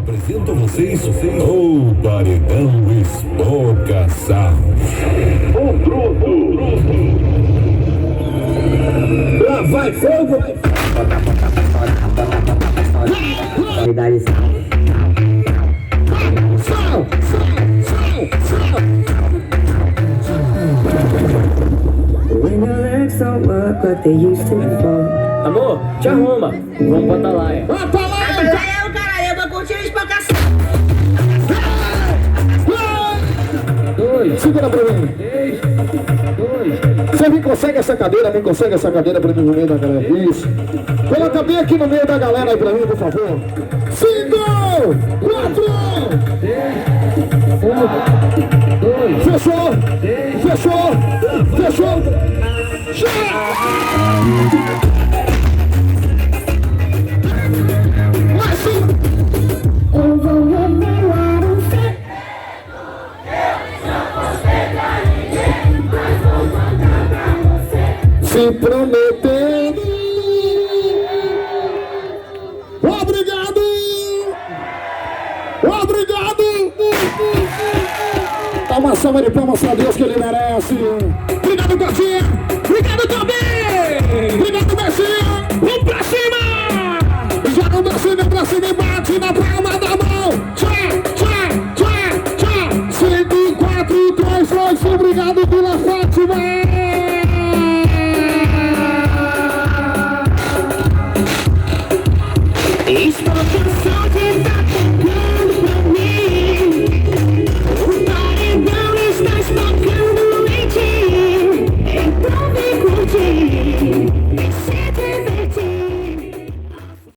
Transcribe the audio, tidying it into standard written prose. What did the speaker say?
Apresento a vocês o Paredão Espocação. O truco. Lá vai fogo. Amor, te arruma. Vamos pra Atalaia. Vai, caralho, eu vou curtir o espancação. Segura pra mim. 2. Você me consegue essa cadeira? Me consegue essa cadeira pra mim no meio da galera? Isso. Coloca bem aqui no meio da galera aí pra mim, por favor. 5, 4, 1, 2. Fechou. Mais um. Eu vou revelar um segredo. Se prometendo. Obrigado. Dá uma salva de palmas pra Deus que ele merece. Obrigado, Gatinha. Obrigado, Tobi. Obrigado, Messinha. Vamos pra cima. Joga o Messinha pra cima e bate na palma da mão. Tchá. 5, 4, 3, 2. Obrigado, Vila Fátima.